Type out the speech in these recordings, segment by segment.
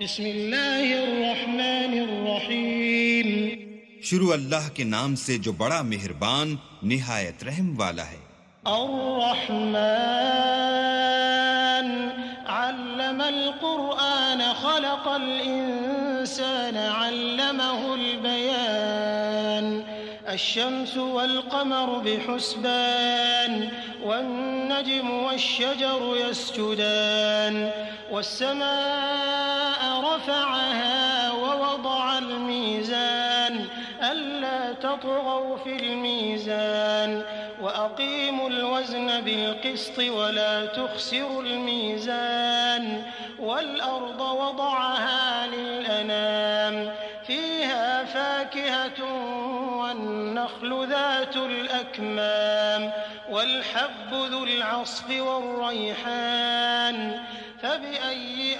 بسم اللہ الرحمن الرحیم. شروع اللہ کے نام سے جو بڑا مہربان نہایت رحم والا ہے. الرحمن علم القرآن خلق الإنسان علمه البيان. الشمس والقمر بحسبان والنجم والشجر يسجدان والسماء رفعها ووضع الميزان ألا تطغوا في الميزان وأقيموا الوزن بالقسط ولا تخسروا الميزان والأرض وضعها للأنام فيها فاكهة والنخل ذات الأكمام والحب ذو العصف والريحان فبأي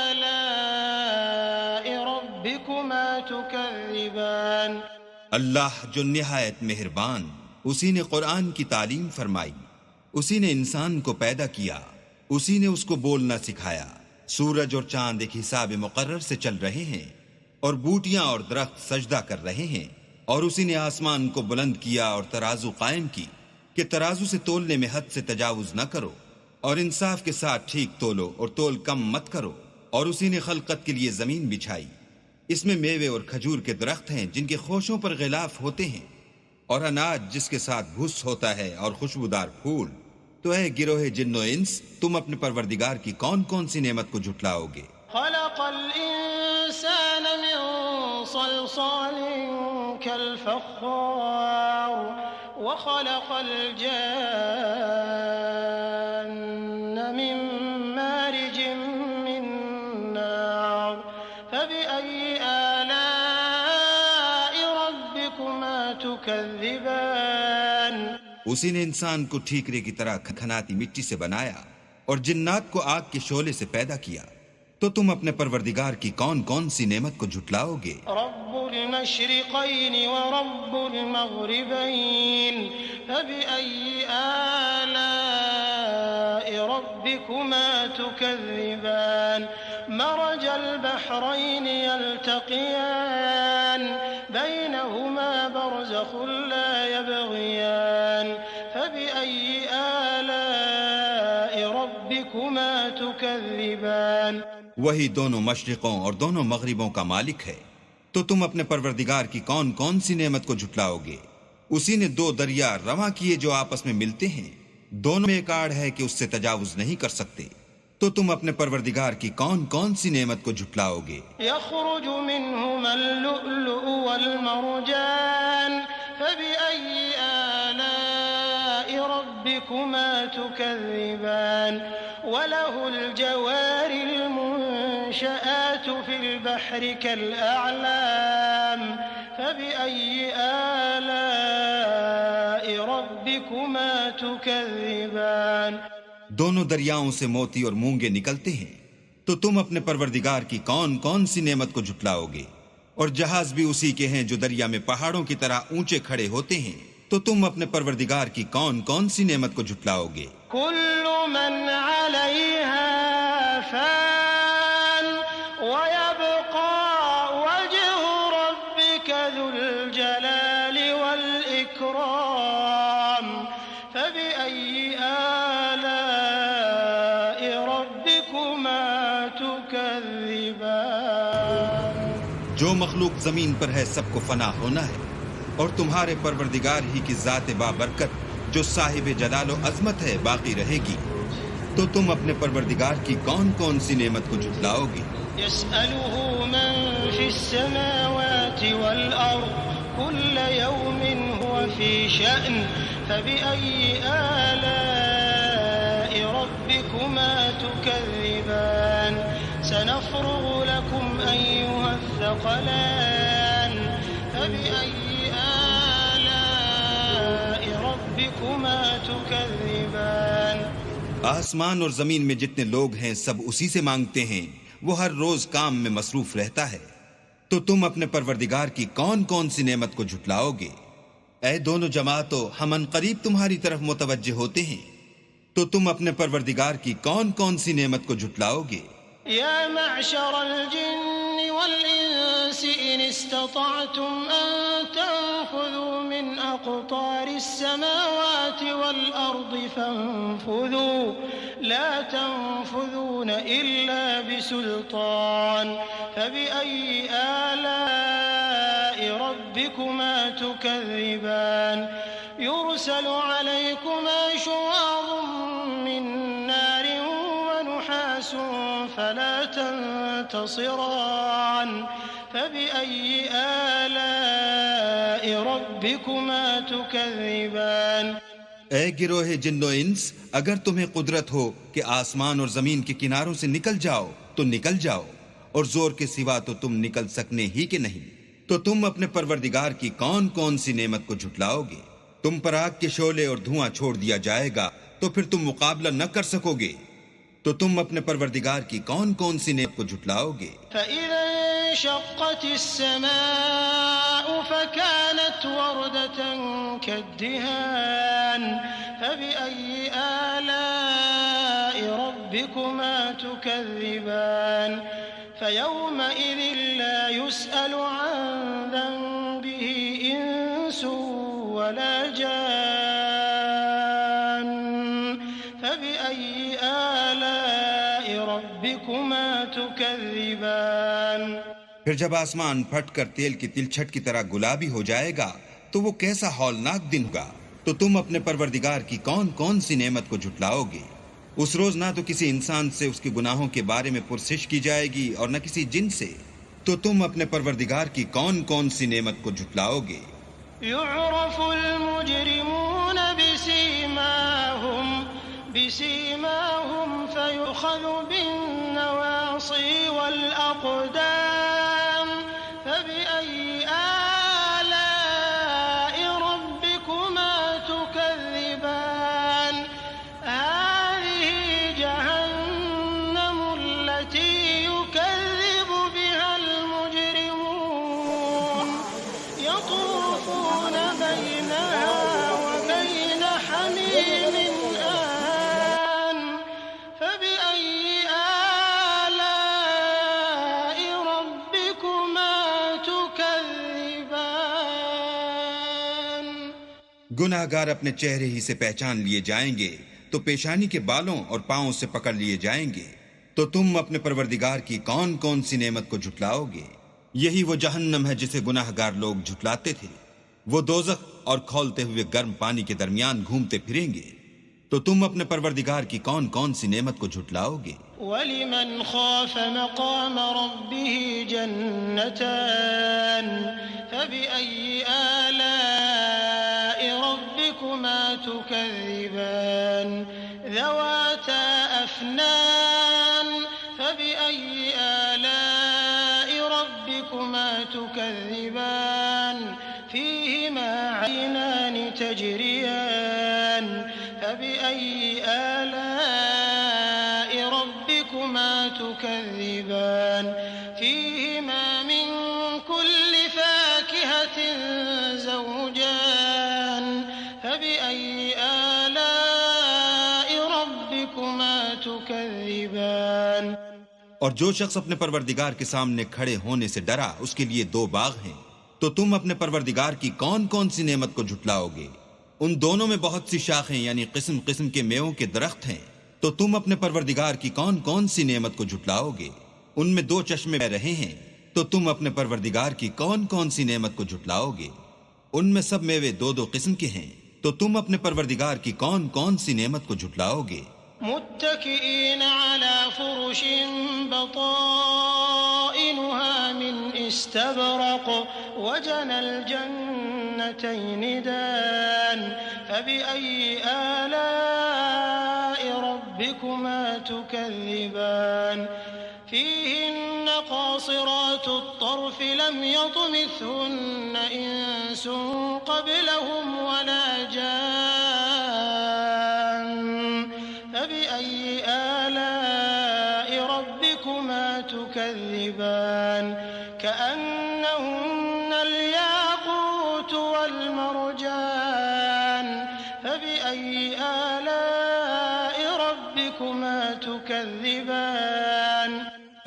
آلاء ربكما تكذبان. اللہ جو نہایت مہربان، اسی نے قرآن کی تعلیم فرمائی، اسی نے انسان کو پیدا کیا، اسی نے اس کو بولنا سکھایا. سورج اور چاند ایک حساب مقرر سے چل رہے ہیں اور بوٹیاں اور درخت سجدہ کر رہے ہیں. اور اسی نے آسمان کو بلند کیا اور ترازو قائم کی کہ ترازو سے تولنے میں حد سے تجاوز نہ کرو اور انصاف کے ساتھ ٹھیک تولو اور تول کم مت کرو. اور اسی نے خلقت کے لیے زمین بچھائی، اس میں میوے اور کھجور کے درخت ہیں جن کے خوشوں پر غلاف ہوتے ہیں، اور اناج جس کے ساتھ بھس ہوتا ہے اور خوشبودار پھول. تو اے گروہ جن و انس، تم اپنے پروردگار کی کون کون سی نعمت کو جھٹلاؤ گے؟ خلق الإنسان من صلصال كالفخار وخلق الجان من مارج من نار فبأي آلاء ربكما تكذبان. اسی نے انسان کو ٹھیکرے کی طرح کھنکھناتی مٹی سے بنایا اور جنات کو آگ کے شعلے سے پیدا کیا. تو تم اپنے پروردگار کی کون کون سی نعمت کو جھٹلاؤ گے؟ رب المشرقین ورب المغربین فبأي آلاء ربكما تكذبان. مرج البحرين يلتقيان بينهما برزخ لا يبغيان فبأي آلاء ربكما تكذبان. وہی دونوں مشرقوں اور دونوں مغربوں کا مالک ہے. تو تم اپنے پروردگار کی کون کون سی نعمت کو جھٹلاؤ گے؟ اسی نے دو دریا رواں کیے جو آپس میں ملتے ہیں، دونوں میں ایک آڑ ہے کہ اس سے تجاوز نہیں کر سکتے. تو تم اپنے پروردگار کی کون کون سی نعمت کو جھٹلاؤ گے؟ يخرج منهما اللؤلؤ والمرجان فبأي آلاء ربكما تكذبان. وله الجوار المنشآت في البحر كالأعلام فبأي آلاء ربكما تكذبان. دونوں دریاؤں سے موتی اور مونگے نکلتے ہیں. تو تم اپنے پروردگار کی کون کون سی نعمت کو جھٹلاؤ گے؟ اور جہاز بھی اسی کے ہیں جو دریا میں پہاڑوں کی طرح اونچے کھڑے ہوتے ہیں. تو تم اپنے پروردگار کی کون کون سی نعمت کو جھٹلاؤ گے؟ كل من عليها فان ويبقى وجه ربك ذو الجلال والإكرام فبأي آلاء ربكما تكذبان. جو مخلوق زمین پر ہے سب کو فنا ہونا ہے، اور تمہارے پروردگار ہی کی ذات بابرکت جو صاحب جلال و عظمت ہے باقی رہے گی. تو تم اپنے پروردگار کی کون کون سی نعمت کو جھٹلاؤ گے؟ يسأله من في السماوات والأرض كل يوم هو في شأن فبأي آلاء ربكما تكذبان. سنفرغ لكم أيها الثقلان فبأي آلاء ربكما تكذبان. آسمان اور زمین میں جتنے لوگ ہیں سب اسی سے مانگتے ہیں، وہ ہر روز کام میں مصروف رہتا ہے. تو تم اپنے پروردگار کی کون کون سی نعمت کو جھٹلاؤ گے؟ اے دونوں جماعتوں، ہم ان قریب تمہاری طرف متوجہ ہوتے ہیں. تو تم اپنے پروردگار کی کون کون سی نعمت کو جھٹلاؤ گے؟ يا معشر الجن والإنس إن استطعتم أن تنفذوا من أقطار السماوات والأرض فانفذوا لا تنفذون إلا بسلطان فبأي آلاء ربكما تكذبان يرسل عليكما شواظ من نار ونحاس فلا تنتصران فبأي آلاء ربكما تكذبان اے گروہ جن و انس، اگر تمہیں قدرت ہو کہ آسمان اور زمین کے کناروں سے نکل جاؤ تو نکل جاؤ، اور زور کے سوا تو تم نکل سکنے ہی کہ نہیں، تو تم اپنے پروردگار کی کون کون سی نعمت کو جھٹلاؤ گے؟ تم پر آگ کے شعلے اور دھواں چھوڑ دیا جائے گا تو پھر تم مقابلہ نہ کر سکو گے، تو تم اپنے پروردگار کی کون کون سی نعمت کو جھٹلاؤ گے؟ فَإِذَا انشقت السماء فكانت وردة كالدهان فبأي آلاء ربكما تكذبان فيومئذ لا يسأل عن ذنبه إنس ولا جان فبأي آلاء ربكما تكذبان پھر جب آسمان پھٹ کر تیل کی تلچھٹ کی طرح گلابی ہو جائے گا تو وہ کیسا ہولناک دن ہوگا، تو تم اپنے پروردگار کی کون کون سی نعمت کو جھٹلاؤ گے؟ اس روز نہ تو کسی انسان سے اس کے گناہوں کے بارے میں پرسش کی جائے گی اور نہ کسی جن سے، تو تم اپنے پروردگار کی کون کون سی نعمت کو جھٹلاؤ گے؟ يعرف المجرمون بسيماهم فيؤخذ بالنواصي والأقدام فبأي آلاء ربكما تكذبان هذه جهنم التي يكذب بها المجرمون يطوفون بينها وبين حميم آن فبأي آلاء ربكما تكذبان گناہ گار اپنے چہرے ہی سے پہچان لیے جائیں گے تو پیشانی کے بالوں اور پاؤں سے پکڑ لیے جائیں گے، تو تم اپنے پروردگار کی کون کون سی نعمت کو جھٹلاؤ گے؟ یہی وہ جہنم ہے جسے گناہ گار لوگ جھٹلاتے تھے، وہ دوزخ اور کھولتے ہوئے گرم پانی کے درمیان گھومتے پھریں گے، تو تم اپنے پروردگار کی کون کون سی نعمت کو جھٹلاؤ گے؟ ولمن خاف مقام ربه جنتان فبأي آلاء ربكما تكذبان ذواتا أفنان فبأي آلاء ربكما تكذبان فيهما عينان تجريان فبأي آلاء ربكما تكذبان فيهما من كل فاكهة زوجان فبأي آلاء ربكما تكذبان اور جو شخص اپنے پروردگار کے سامنے کھڑے ہونے سے ڈرا اس کے لیے دو باغ ہیں، تو تم اپنے پروردگار کی کون کون سی نعمت کو جھٹلاؤ گے؟ ان دونوں میں بہت سی شاخیں یعنی قسم قسم کے میووں کے درخت ہیں، تو تم اپنے پروردگار کی کون کون سی نعمت کو جھٹلاؤ گے؟ ان میں دو چشمے بہ رہے ہیں، تو تم اپنے پروردگار کی کون کون سی نعمت کو جھٹلاؤ گے؟ ان میں سب میوے دو دو قسم کے ہیں، تو تم اپنے پروردگار کی کون کون سی نعمت کو جھٹلاؤ گے؟ متكئين على فرش بطائنها من استبرق وجنى الجنتين دان فبأي آلاء ربكما تكذبان فيهن قاصرات الطرف لم يطمثهن إنس قبلهم ولا جان فبأي آلاء ربكما تكذبان كأنهن الياقوت والمرجان فبأي آلاء ربكما تكذبان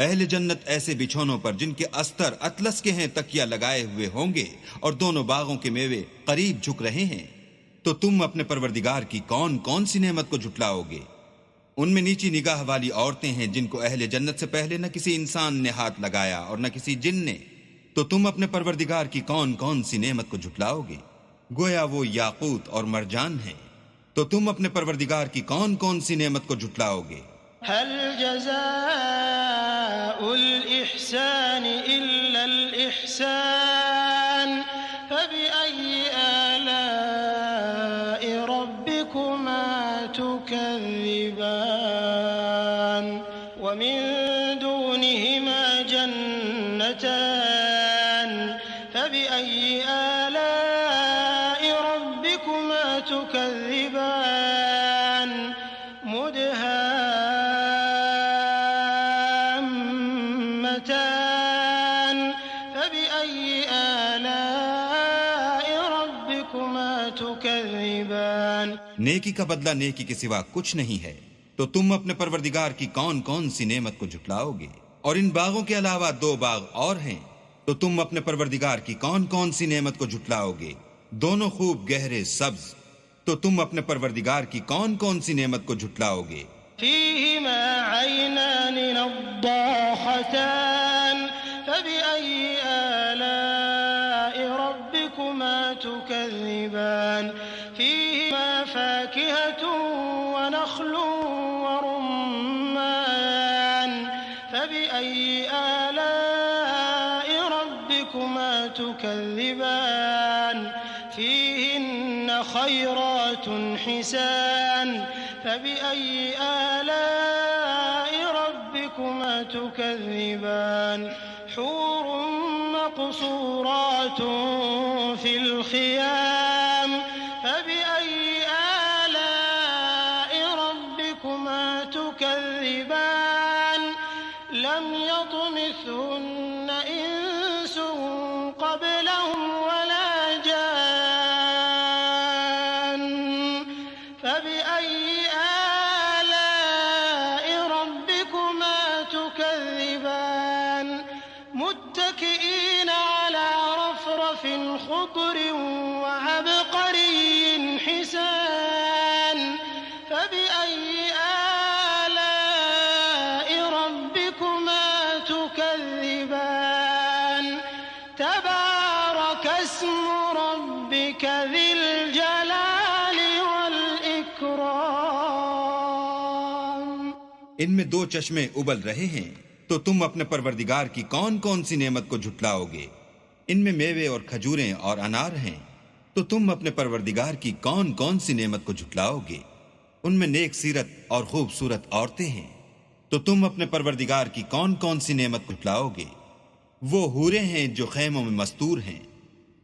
اہل جنت ایسے بچھونوں پر جن کے استر اطلس کے ہیں تکیہ لگائے ہوئے ہوں گے اور دونوں باغوں کے میوے قریب جھک رہے ہیں. تو تم اپنے پروردگار کی کون کون سی نعمت کو جھٹلاؤ گے؟ ان میں نیچی نگاہ والی عورتیں ہیں جن کو اہل جنت سے پہلے نہ کسی انسان نے ہاتھ لگایا اور نہ کسی جن نے. تو تم اپنے پروردگار کی کون کون سی نعمت کو جھٹلاؤ گے؟ گویا وہ یاقوت اور مرجان ہیں. تو تم اپنے پروردگار کی کون کون سی نعمت کو جھٹلاؤ گے؟ هل جزاء الإحسان إلا الإحسان فبأي آلاء ربكما تكذبان ومن دونهما جنتان فبأي آلاء ربكما تكذبان مدهامتان فبأي آلاء ربكما تكذبان. نیکی کا بدلہ نیکی کے سوا کچھ نہیں ہے. تو تم اپنے پروردگار کی کون کون سی نعمت کو جھٹلاؤ گے؟ اور ان باغوں کے علاوہ 2 باغ اور ہیں. تو تم اپنے پروردگار کی کون کون سی نعمت کو جھٹلاؤ گے؟ دونوں خوب گہرے سبز. تو تم اپنے پروردگار کی کون کون سی نعمت کو جھٹلاؤ گے؟ فيهما عينان نضاختان فبأي آلاء ربكما تكذبان. فيهما فاكهة ونخل ورمان فبأي آلاء ربكما تكذبان. فيهن خيرات حسان فبأي آلاء ربكما تكذبان. حور مقصورات في الخيام فبأي آلاء ربكما تكذبان. لم يطمثهن إنس قبلهم ولا جان فبأي آلاء ربكما تكذبان. متكئين على رفرف خضر وعبقري حسان فبأي آلاء ربكما تكذبان. تبارك اسم ربك ذي الجلال والإكرام. ان میں 2 چشمے ابل رہے ہیں. تو تم اپنے پروردگار کی کون کون سی نعمت کو جھٹلاؤ گے؟ ان میں میوے اور کھجوریں اور انار ہیں. تو تم اپنے پروردگار کی کون کون سی نعمت کو جھٹلاؤ گے؟ ان میں نیک سیرت اور خوبصورت عورتیں ہیں. تو تم اپنے پروردگار کی کون کون سی نعمت کو جھٹلاؤ گے؟ وہ حوریں ہیں جو خیموں میں مستور ہیں.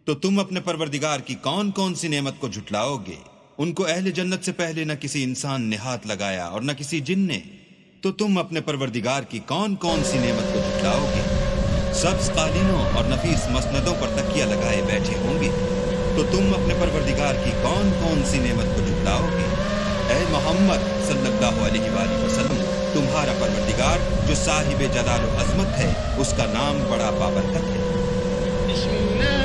تو تم اپنے پروردگار کی کون کون سی نعمت کو جھٹلاؤ گے؟ ان کو اہل جنت سے پہلے نہ کسی انسان نے ہاتھ لگایا اور نہ کسی جن نے. تو تم اپنے پروردگار کی کون کون سی نعمت کو جھٹلاؤ گے؟ سبز قالینوں اور نفیس مسندوں پر تکیہ لگائے بیٹھے ہوں گے. تو تم اپنے پروردگار کی کون کون سی نعمت کو جھٹلاؤ گے؟ اے محمد صلی اللہ علیہ وآلہ وسلم، تمہارا پروردگار جو صاحب جلال و عظمت ہے، اس کا نام بڑا بابرکت ہے. بسم الله